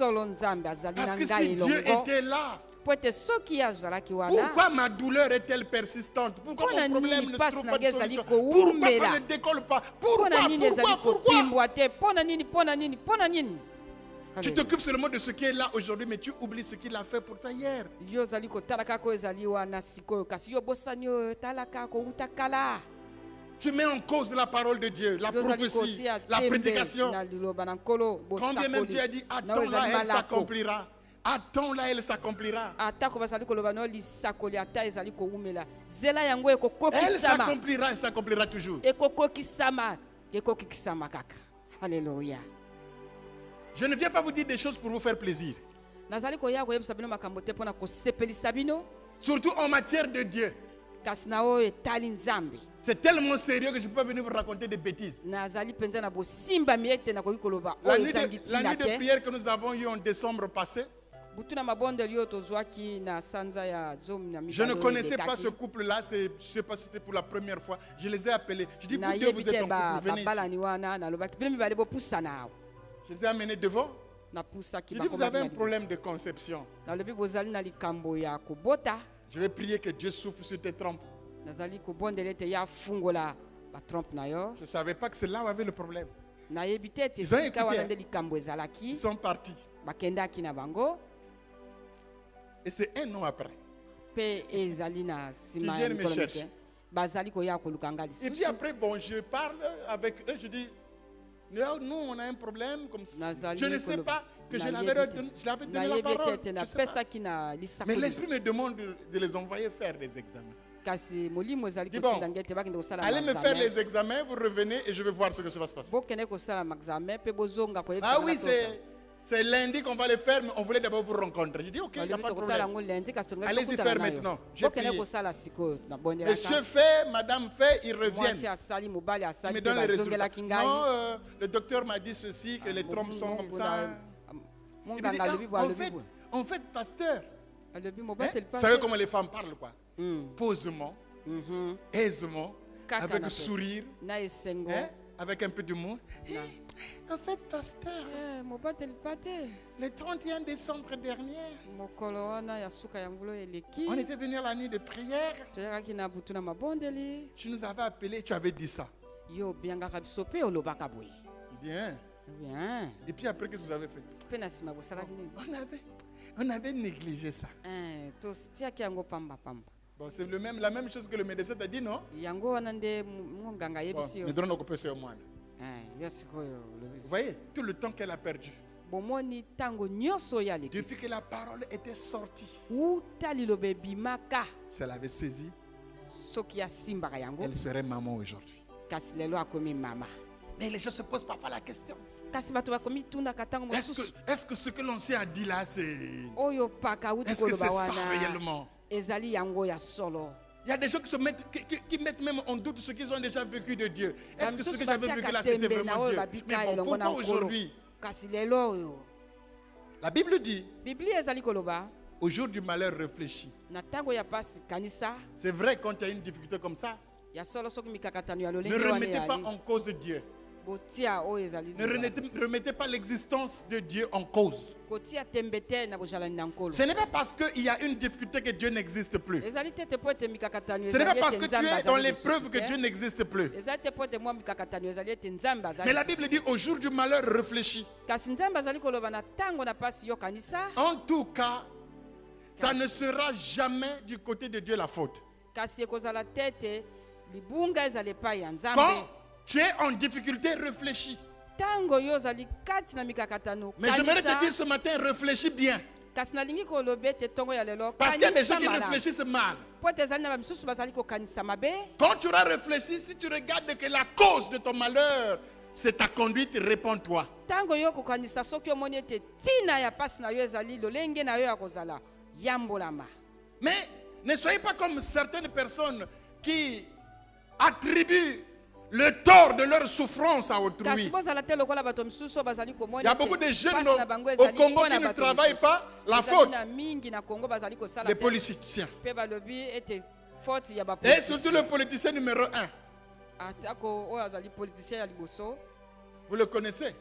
que si Dieu était là, pourquoi ma douleur est-elle persistante? Pourquoi mon problème ne trouve pas de solution? Pourquoi ça ne décolle pas? Pourquoi? Tu t'occupes seulement de ce qui est là aujourd'hui, mais tu oublies ce qu'il a fait pour toi hier. Tu mets en cause la parole de Dieu, la prophétie, la prédication. Quand bien même Dieu a dit, attends-la, elle s'accomplira. Attends-la, elle s'accomplira. Elle s'accomplira, elle s'accomplira toujours. Alléluia. Je ne viens pas vous dire des choses pour vous faire plaisir. Surtout en matière de Dieu. C'est tellement sérieux que je peux pas venir vous raconter des bêtises. La nuit de prière que nous avons eue en décembre passé, je ne connaissais pas ce couple-là. Je ne sais pas si c'était pour la première fois. Je les ai appelés. Je dis, vous deux, vous êtes en couple, venez ici. Je les ai amenés devant. Je dis, vous avez un problème de conception. Je vais prier que Dieu souffle sur tes trompes. Je ne savais pas que c'est là où avait le problème. Ils ont écouté. Ils sont partis. Et c'est un an après qu'ils viennent me chercher. Et puis après, bon, je parle avec eux. Je dis, nous, on a un problème comme ça. Je ne sais pas que je l'avais donné la parole. Mais l'Esprit me demande de les envoyer faire des examens. Dis bon, allez me faire les examens, vous revenez et je vais voir ce que ça va se passer. Ah oui, c'est lundi qu'on va les faire, mais on voulait d'abord vous rencontrer. Je dis ok, il n'y a pas de problème. Allez-y faire maintenant. J'ai prié. Monsieur fait, madame fait, ils reviennent. Ils me donnent les résultats. Non, le docteur m'a dit ceci, que les trompes sont comme ça. Il me dit, en fait, pasteur, vous savez comment les femmes parlent quoi? Posément, aisément, avec sourire, hein, avec un peu d'humour. En fait, pasteur, le 31 décembre dernier, on était venu à la nuit de prière. Tu nous avais appelé, tu avais dit ça. Il dit, hein? Et puis après, qu'est-ce que vous avez fait? On avait négligé ça. Bon, c'est la même chose que le médecin t'a dit, non? Bon, vous voyez, tout le temps qu'elle a perdu. Depuis que la parole était sortie, si elle avait saisi, elle serait maman aujourd'hui. Mais les gens se posent parfois la question. Est-ce que ce que l'ancien a dit là, c'est... Est-ce que c'est ça réellement? Il y a des gens qui mettent même en doute ce qu'ils ont déjà vécu de Dieu. Est-ce que ce que j'avais vécu là, c'était vraiment Dieu? Mais bon, pourquoi aujourd'hui? La Bible dit, au jour du malheur, réfléchis. C'est vrai, quand il y a une difficulté comme ça, ne remettez pas en cause Dieu. Ne remettez pas l'existence de Dieu en cause. Ce n'est pas parce qu'il y a une difficulté que Dieu n'existe plus. Ce n'est pas parce que tu es dans l'épreuve que Dieu n'existe plus. Mais la Bible dit, au jour du malheur, réfléchis. En tout cas, ça ne sera jamais du côté de Dieu la faute. Quand tu es en difficulté, réfléchis. Mais j'aimerais te dire ce matin, réfléchis bien. Parce qu'il y a des gens qui réfléchissent mal. Quand tu auras réfléchi, si tu regardes que la cause de ton malheur, c'est ta conduite, réponds-toi. Mais ne soyez pas comme certaines personnes qui attribuent le tort de leur souffrance à autrui. Il y a beaucoup de jeunes au Congo qui ne travaillent pas. La faute, les politiciens. Et surtout le politicien numéro 1. Vous le connaissez?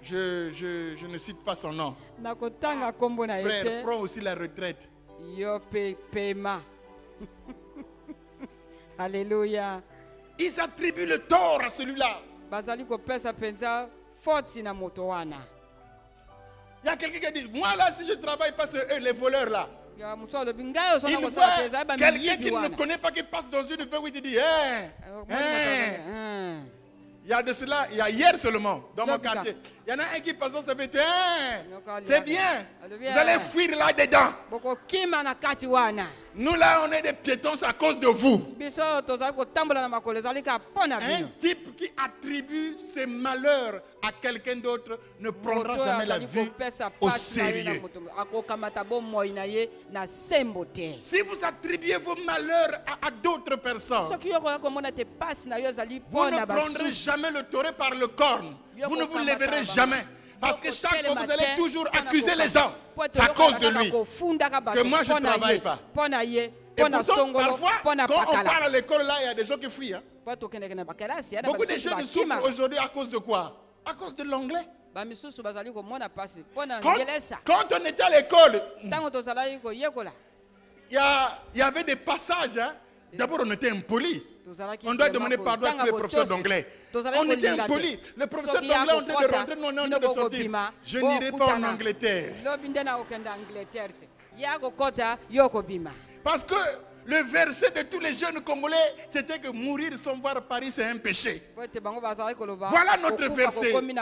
Je ne cite pas son nom. Frère, prends aussi la retraite. Alléluia. Ils attribuent le tort à celui-là. Il y a quelqu'un qui a dit, moi là, si je ne travaille pas, c'est eux, les voleurs là. Il voit quelqu'un qui ne connaît pas, qui passe dans une feuille où il dit, il y a de cela, il y a hier seulement, dans mon quartier. Il y en a un qui passe dans sa vie, c'est bien, vous allez fuir là-dedans. Nous là, on est des piétons à cause de vous. Un type qui attribue ses malheurs à quelqu'un d'autre ne prendra jamais la vie au sérieux. Si vous attribuez vos malheurs à d'autres personnes, vous ne prendrez jamais le taureau par le corne. Vous ne vous lèverez jamais. Parce que chaque fois, vous allez toujours accuser les gens. C'est à cause de lui que moi, je ne travaille pas. Et pourtant, parfois, quand on part à l'école, là, il y a des gens qui fuient. Hein. Beaucoup de jeunes souffrent aujourd'hui à cause de quoi? À cause de l'anglais. Quand on était à l'école, il y avait des passages. Hein. D'abord, on était impoli. On doit demander pardon à tous les professeurs d'anglais. On était impolis. Le professeur d'anglais, on était de rentrer, non, on était de sortir. Je n'irai pas en Angleterre. Parce que le verset de tous les jeunes Congolais, c'était que mourir sans voir Paris, c'est un péché. Voilà notre verset. Mais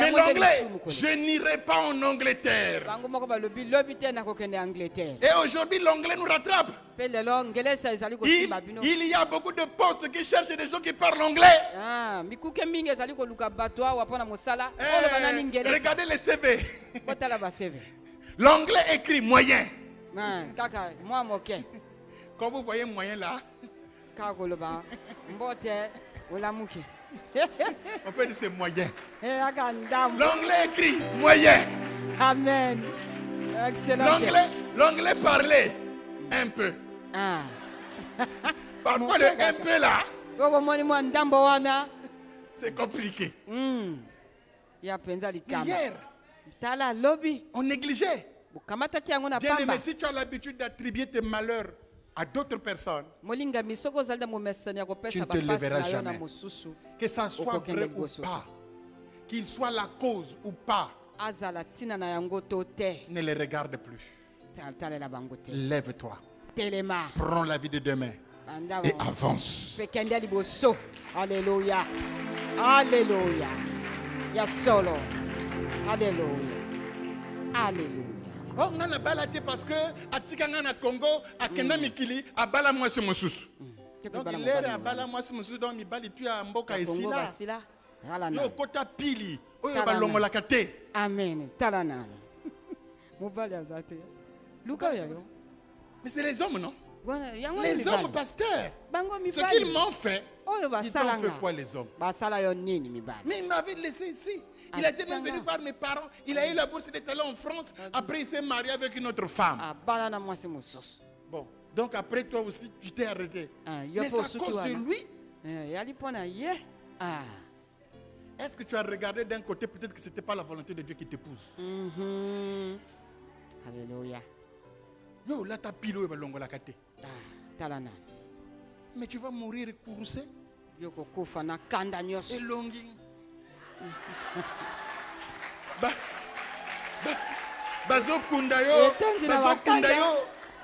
l'anglais, je n'irai pas en Angleterre. Et aujourd'hui, l'anglais nous rattrape. Il y a beaucoup de postes qui cherchent des gens qui parlent anglais. Regardez les CV. L'anglais écrit moyen. Quand vous voyez moyen là, on fait de ces moyens. L'anglais écrit moyen. Amen. Excellent. L'anglais parlait un peu. Parfois, un peu là, c'est compliqué. Hier, on négligeait. Bien aimé, si tu as l'habitude d'attribuer tes malheurs à d'autres personnes, tu ne te lèveras jamais. Que ça soit vrai ou pas, qu'il soit la cause ou pas, ne les regarde plus. Lève-toi. Prends la vie de demain et avance. Alléluia. Alléluia. Yasolo. Alléluia. Alléluia. Oh, on a baladé parce que à Tikangana Congo, à Kenda Mikili, à Balamoi c'est Moussous. Donc il est à Balamoi c'est Moussous, donc il bali puis à Mboka ici là. Yo kota pili, oyo balongo la kate. Amen. Talana. Mobali azate. Luka yayo. Mais c'est les hommes, non? Les hommes, pasteur. Ce qu'ils m'ont fait, ils t'ont fait quoi, les hommes? Mais il m'avait laissé ici. Il a été même venu voir mes parents. Il a eu la bourse des talents en France. Après, il s'est marié avec une autre femme. Bon, donc après, toi aussi, tu t'es arrêté. Mais c'est à cause de lui. Est-ce que tu as regardé d'un côté, peut-être que ce n'était pas la volonté de Dieu qui t'épouse? Alléluia. Yo, là, t'as pilo et balongo la kate. Mais tu vas mourir courroucé. Et longi. Bazo kundayo.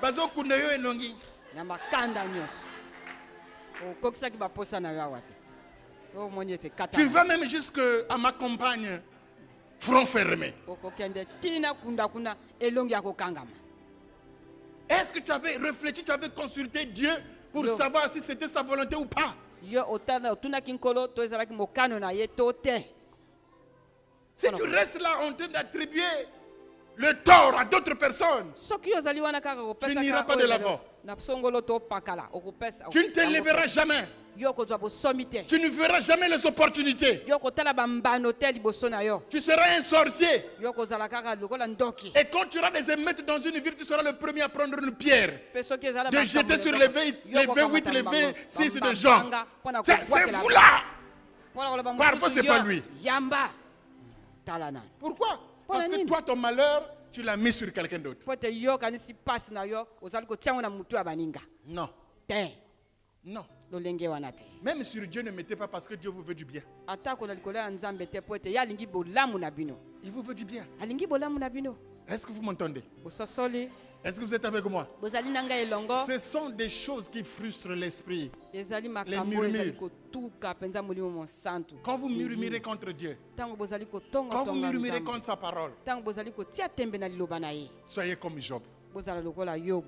Bazo kundayo et longi. Tu vas même jusqu'à ma compagne, front fermé. Est-ce que tu avais réfléchi, tu avais consulté Dieu pour savoir si c'était sa volonté ou pas? Si tu restes là en train d'attribuer le tort à d'autres personnes, tu n'iras pas de l'avant. Tu ne te lèveras jamais. Tu ne verras jamais les opportunités. Tu seras un sorcier. Et quand tu auras des émeutes dans une ville, tu seras le premier à prendre une pierre, de jeter sur les V8, les V6 de Jean. C'est vous là. Parfois, ce n'est pas lui. Pourquoi? Parce que toi, ton malheur, tu l'as mis sur quelqu'un d'autre. Non. Non. Même sur Dieu, ne mettez pas parce que Dieu vous veut du bien. Il vous veut du bien. Est-ce que vous m'entendez? Est-ce que vous êtes avec moi? Ce sont des choses qui frustrent l'esprit. Les murmures. Quand vous murmurez contre Dieu, quand vous murmurez contre sa parole, soyez comme Job.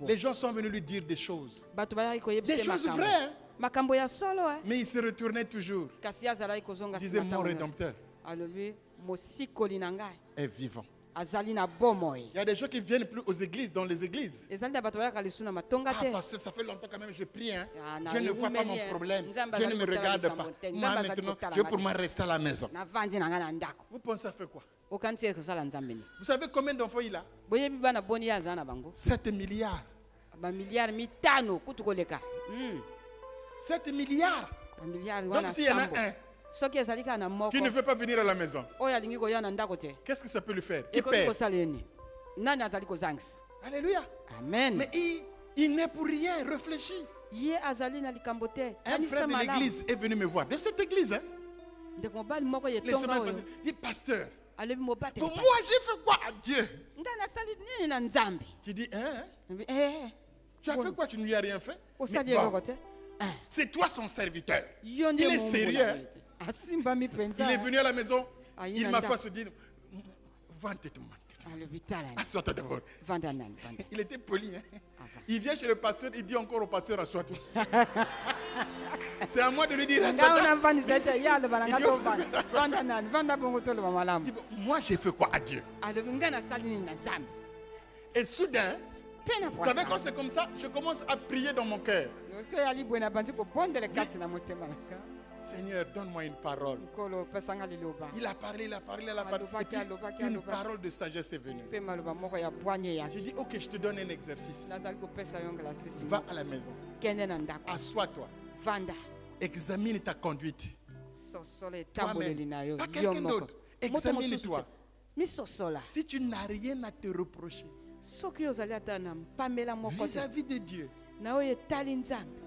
Les gens sont venus lui dire des choses vraies, hein? Mais il se retournait toujours. Il disait, mon Rédempteur est vivant. Il y a des gens qui viennent plus aux églises, dans les églises. Parce que ça fait longtemps quand même, je prie. Hein? Dieu ne voit pas mon problème. Dieu ne me regarde pas. Moi maintenant, je veux pour moi rester à la maison. Vous pensez à faire quoi? Vous savez combien d'enfants il a? 7 milliards. 7 milliards. Donc s'il y en a un qui ne veut pas venir à la maison, qu'est-ce que ça peut lui faire? Qui perd? Alléluia. Amen. Mais il n'est pour rien réfléchi. Un frère de l'église est venu me voir. De cette église, hein? Il dit, pasteur, pour moi j'ai fait quoi à Dieu? Tu dis, hein? Tu as fait quoi? Tu ne lui as rien fait? C'est toi son serviteur. Il est sérieux. Il est venu à la maison. Il m'a fait se dire, vends-toi. Assois-toi d'abord. Il était poli. Hein? Il vient chez le pasteur, il dit encore au pasteur, assois-toi. C'est à moi de lui dire, assois-toi. Moi, j'ai fait quoi à Dieu? Et soudain, vous savez quand c'est comme ça, je commence à prier dans mon cœur. Seigneur, donne-moi une parole. Il a parlé. Et puis, une parole de sagesse est venue. J'ai dit, ok, je te donne un exercice. Va à la maison. Assois-toi. Examine ta conduite. Toi-même, pas quelqu'un d'autre. Examine-toi. Si tu n'as rien à te reprocher vis-à-vis de Dieu,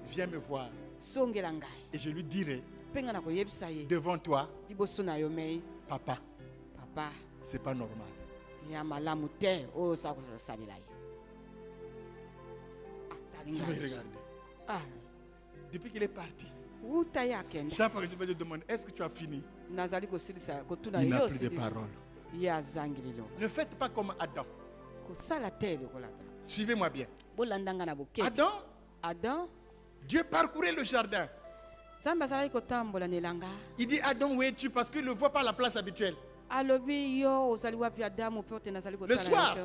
viens me voir. Et je lui dirai devant toi, papa, c'est pas normal. Je vais regarder. Depuis qu'il est parti, chaque fois que je vais te demander, est-ce que tu as fini? Il n'a plus de parole. Ne faites pas comme Adam. Suivez-moi bien. Adam, Dieu parcourait le jardin. Il dit, Adam, où es-tu? Parce qu'il ne voit pas la place habituelle. Le soir,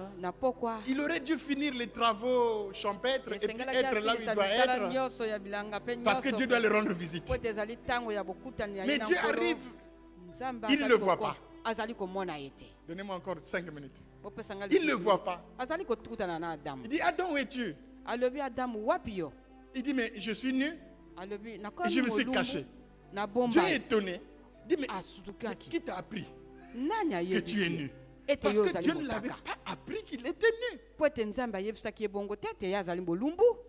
il aurait dû finir les travaux champêtres et puis être là où il doit être, parce que Dieu doit le rendre visite. Mais Dieu arrive, il ne le voit pas. Donnez-moi encore 5 minutes. Il ne le voit pas. Il dit, Adam, où es-tu? Il dit, mais je suis nu et je me suis caché. Dieu est étonné. Il dit, mais qui t'a appris que tu es nu? Parce que Dieu ne l'avait pas appris qu'il était nu.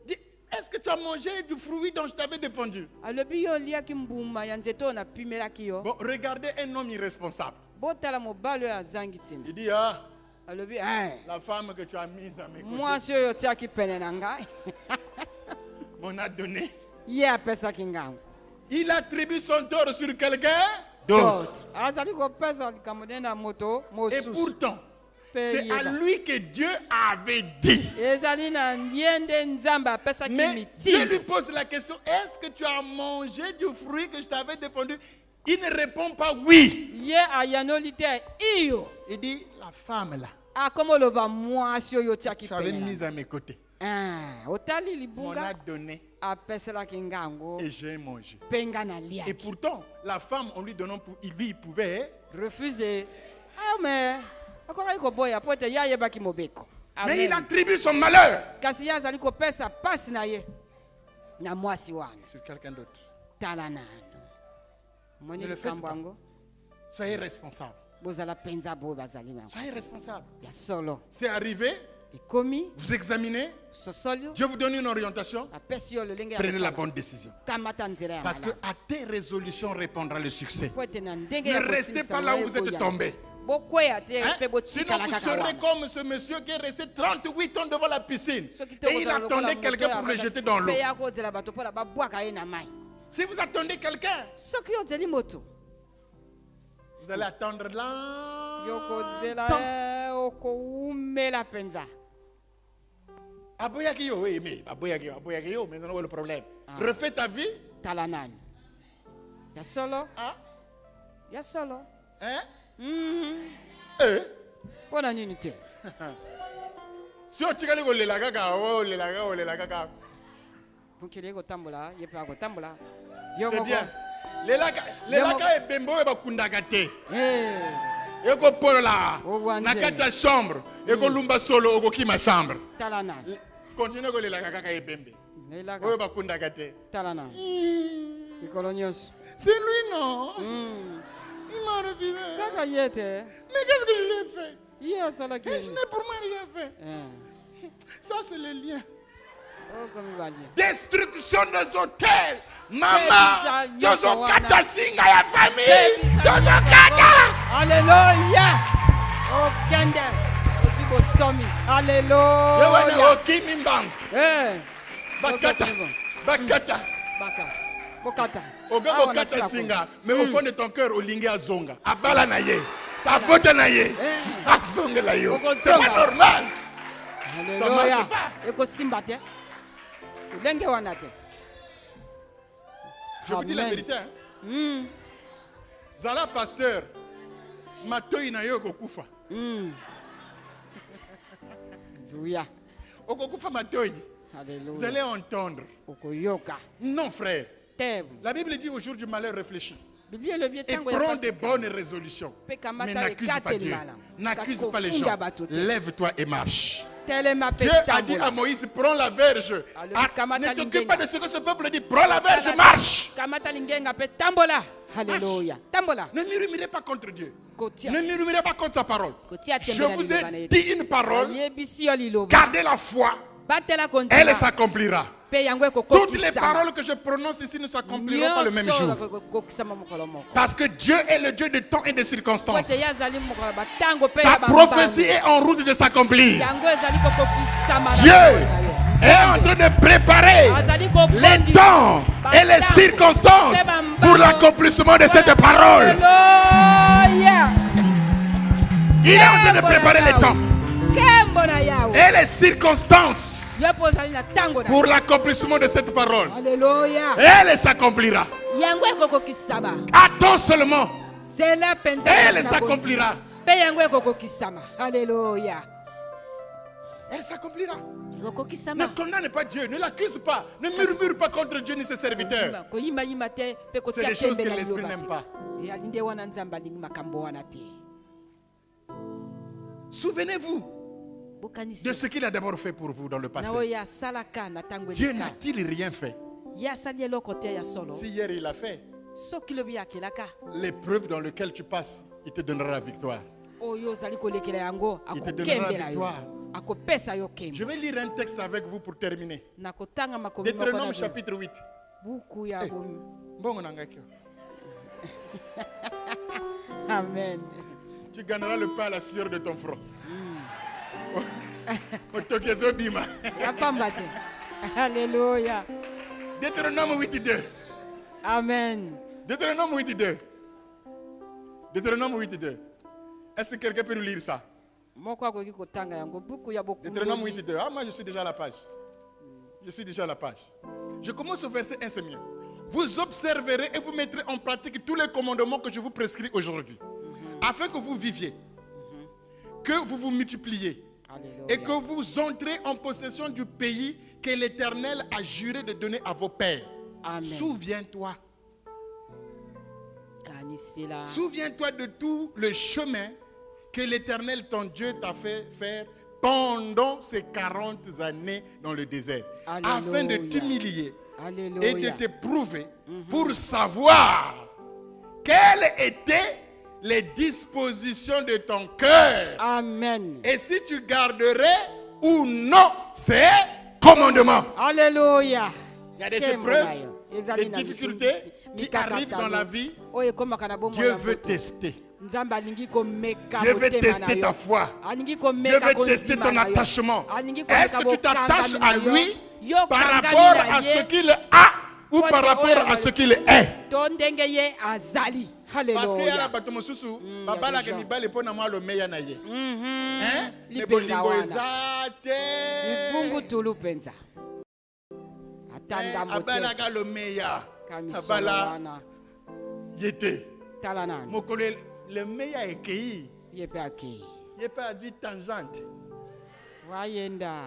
Dit, est-ce que tu as mangé du fruit dont je t'avais défendu? Bon, regardez un homme irresponsable. Il dit, la femme que tu as mise à mes côtés m'en a donné. Il attribue son tort sur quelqu'un d'autre. Et pourtant, c'est à lui que Dieu avait dit. Mais Dieu lui pose la question, est-ce que tu as mangé du fruit que je t'avais défendu? Il ne répond pas oui. Il dit, la femme là, tu avais mise à mes côtés. On a donné et j'ai mangé. Et pourtant, la femme, en lui donnant, lui, il pouvait refuser. Mais il attribue son malheur sur quelqu'un d'autre. Ne le faites pas. Soyez responsable. Soyez responsable. C'est arrivé. Vous examinez. Dieu vous donne une orientation. Prenez la bonne décision. Parce que à tes résolutions répondra le succès. Ne restez pas là où vous êtes tombé. Sinon vous serez comme ce monsieur qui est resté 38 ans devant la piscine et il attendait quelqu'un pour le jeter dans l'eau. Si vous attendez quelqu'un, vous allez attendre longtemps. Mais non, le problème. Refais ta vie. Si on tire le lagaga, c'est bien. Les lagas et bembo et bakundagate. Et ko polola. Nakata chambre. Et ko lumba solo ko ki ma chambre. Continue ko les lagas et bembe. Oyo bakundagate. C'est lui non. Il m'a refusé. Mais qu'est-ce que je lui ai fait? Et je n'ai pour moi rien fait. Ça c'est le lien. Destruction des hôtels. Maman, dans un kata singa ya famille. Dans un kata. Alléluia. Oh Kende. Alléluia. Yewana okimi mbang. Bakata. Oga kata singa. Mais au fond de ton cœur, olingi azonga. Abala na ye. Abota na ye. Azonga la yo. C'est pas normal. Ça marche pas. Je vous dis la vérité. Zala pasteur, matoi na yo kokufa. Okokufa matoi. Vous allez entendre. Non frère. La Bible dit au jour du malheur, réfléchis. Et prends des bonnes résolutions. Mais n'accuse pas Dieu. N'accuse pas les gens. Lève-toi et marche. Dieu a dit à Moïse, prends la verge. Ne t'occupe pas de ce que ce peuple dit. Prends la verge, marche. Alléluia. Ne murmurez pas contre Dieu. Ne murmurez pas contre sa parole. Je vous ai dit une parole. Gardez la foi. Elle s'accomplira. Toutes les paroles que je prononce ici ne s'accompliront pas le même jour. Parce que Dieu est le Dieu de temps et de circonstances. Ta prophétie est en route de s'accomplir. Dieu est en train de préparer les temps et les circonstances pour l'accomplissement de cette parole. Il est en train de préparer les temps et les circonstances pour l'accomplissement de cette parole. Elle s'accomplira. Attends seulement. Elle s'accomplira. Alléluia. Elle s'accomplira. Ne condamne pas Dieu, ne l'accuse pas, ne murmure pas contre Dieu ni ses serviteurs. C'est des choses que l'esprit n'aime pas. Souvenez-vous de ce qu'il a d'abord fait pour vous dans le passé. Dieu n'a-t-il rien fait? Si hier il a fait, l'épreuve dans laquelle tu passes, il te donnera la victoire. Il te donnera la victoire. Je vais lire un texte avec vous pour terminer. Deutéronome chapitre 8. Amen. Tu gagneras le pain à la sueur de ton front. Alléluia. Deutéronome 8:2. Amen. Deutéronome 8:2. Deutéronome 8:2. Est-ce que quelqu'un peut nous lire ça? Deutéronome 8:2. Ah, moi je suis déjà à la page. Je commence au verset 1, c'est mieux. Vous observerez et vous mettrez en pratique tous les commandements que je vous prescris aujourd'hui, afin que vous viviez, que vous vous multipliez. Alléluia. Et que vous entrez en possession du pays que l'Éternel a juré de donner à vos pères. Amen. Souviens-toi. Souviens-toi de tout le chemin que l'Éternel, ton Dieu, t'a fait faire pendant ces 40 années dans le désert. Alléluia. Afin de t'humilier et de te prouver pour savoir quelle était les dispositions de ton cœur. Amen. Et si tu garderais ou non ces commandements. Alléluia. Il y a des épreuves, des difficultés qui arrivent dans la vie. Dieu veut tester. Dieu veut tester ta foi. Dieu veut tester ton attachement. Est-ce que tu t'attaches à lui par rapport à ce qu'il a ou par rapport à ce qu'il est? Parce qu'il y a bato mosusu babala ke mibale pona mwa lo meya na ye. Hein? Ne bolingo ezate. Ibungu tulu penza. Atanda moto. Abala ka lo meya. Abala yete. Talana. Mokole le meya ekei. Yepe aki. Yepe a vie tangente. Wayenda.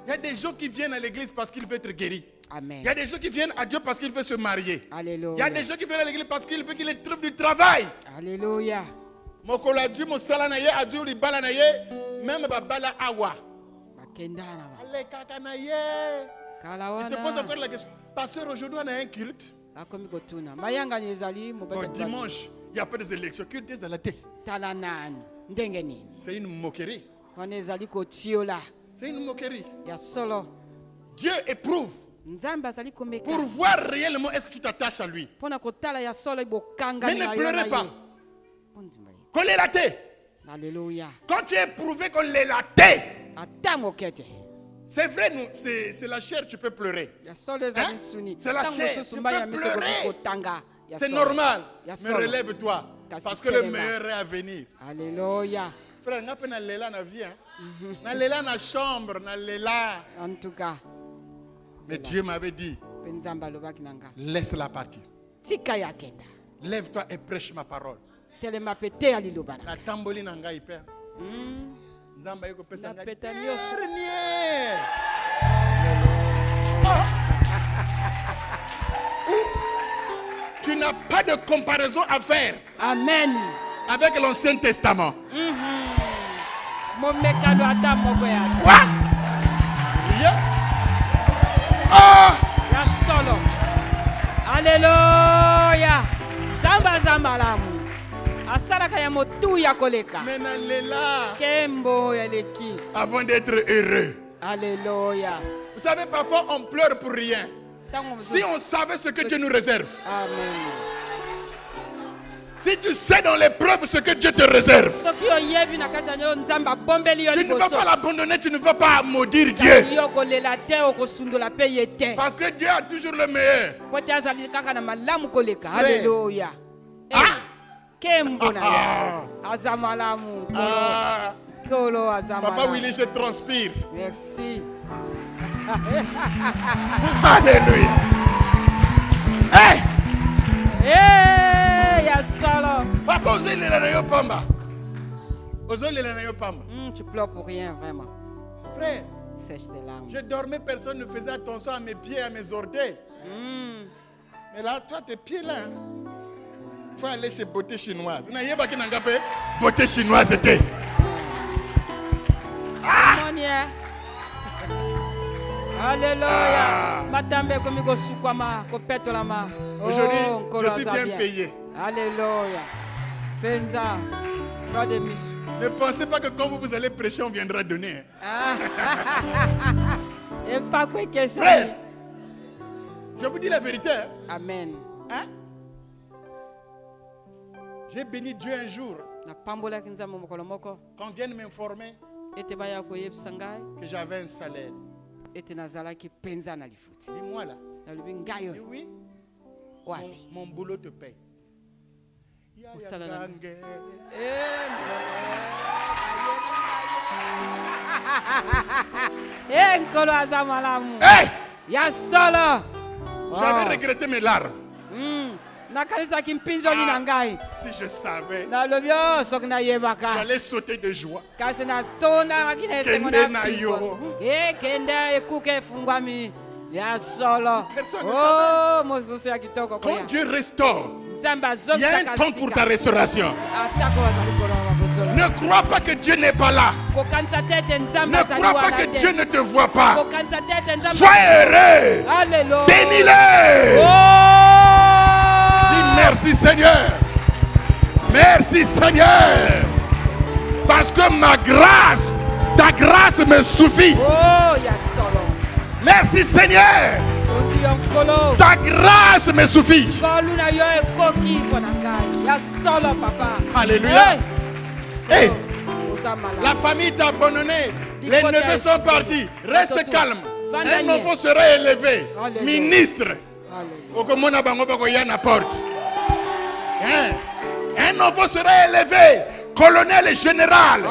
Il y a des gens qui viennent à l'église parce qu'ils veulent être guéris. Amen. Il y a des gens qui viennent à Dieu parce qu'ils veulent se marier. Alléluia. Il y a des gens qui viennent à l'église parce qu'ils veulent qu'ils trouvent du travail. Alléluia. Mokola Dieu mo sala na ye adu li bala na ye même ba bala awa. Makendana ba. Ale kaka na ye. Kalawana. Je te pose encore la question. Pasteur, aujourd'hui on a un culte. Akomi kotuna. Mayanga nezali mobata. Dimanche, il y a pas des élections. Culte des alaté. Talanani. Ndengeni. C'est une moquerie. On ezali kotiola. C'est une moquerie. Ya solo. Dieu éprouve. Pour voir réellement est-ce que tu t'attaches à lui. Mais ne pleurez pas. Qu'on l'ait laté. Alléluia. Quand tu es éprouvé qu'on l'ait laté. C'est vrai, c'est la chair, tu peux pleurer. Hein? C'est la chair, tu peux pleurer. C'est normal. Mais relève-toi. Parce que le meilleur est à venir. Alléluia. Frère, n'a pas na vie. Na lela na chambre, na lela. En tout cas. Mais Dieu m'avait dit, laisse-la partir. Lève-toi et prêche ma parole. La tamboli nanga hyper. Nzamba yoko pesa ngai. tu n'as pas de comparaison à faire. Amen. Avec l'Ancien Testament. Quoi? Yeah. Oh! Ya solo. Alléluia. Zamba zamba lamu. Asalaka ya motu ya koleka. Menalela. Kembo ya leki. Avant d'être heureux. Alléluia. Vous savez, parfois on pleure pour rien. Si on savait ce que Dieu nous réserve. Amen. Si tu sais dans l'épreuve ce que Dieu te réserve, tu ne vas pas l'abandonner, tu ne vas pas maudire Dieu. Parce que Dieu a toujours le meilleur. Alléluia. Papa Willy, je transpire. Merci. Alléluia. Hey! Hey, ya solo. Papa, tu pleures pour rien, vraiment. Frère, sèche tes larmes. Je dormais, personne ne faisait attention à mes pieds, à mes orteils. Mais là, toi, tes pieds là, il faut aller chez beauté chinoise. Beauté chinoise, c'était. Alléluia. Aujourd'hui, je suis bien payé. Alléluia. Penza. Ne pensez pas que quand vous allez prêcher, on viendra donner. Frère, je vous dis la vérité. Amen. Hein? J'ai béni Dieu un jour. Quand on vient de m'informer que j'avais un salaire. Dis-moi là. Oui. Mon boulot te paye. Hey! J'avais regretté mes larmes. Si je savais, j'allais sauter de joie. Personne ne savait. Quand Dieu restaure, il y a un temps pour ta restauration. Ne crois pas que Dieu n'est pas là. Ne crois pas que Dieu ne te voit pas. Sois heureux. Bénis-le. Dis merci Seigneur. Merci Seigneur. Parce que ma grâce, ta grâce me suffit. Merci Seigneur. Ta grâce me suffit. Alléluia. Hey, la famille t'a abandonné. Les neveux sont partis. Reste calme. Un enfant sera élevé. Ministre. Un enfant sera élevé. Colonel et général.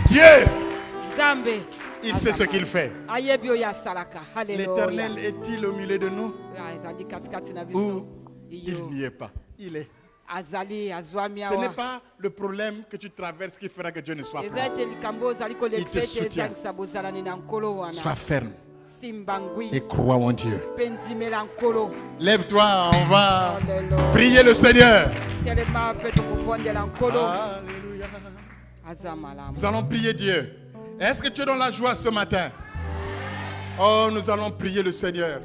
Dieu, il sait ce qu'il fait. L'Éternel est-il au milieu de nous? Ou il n'y est pas? Il est. Ce n'est pas le problème que tu traverses qui fera que Dieu ne soit pas. Il te soutient. Sois ferme et crois en Dieu. Lève-toi, on va prier le Seigneur. Alléluia. Nous allons prier Dieu. Est-ce que tu es dans la joie ce matin? Oh, nous allons prier le Seigneur.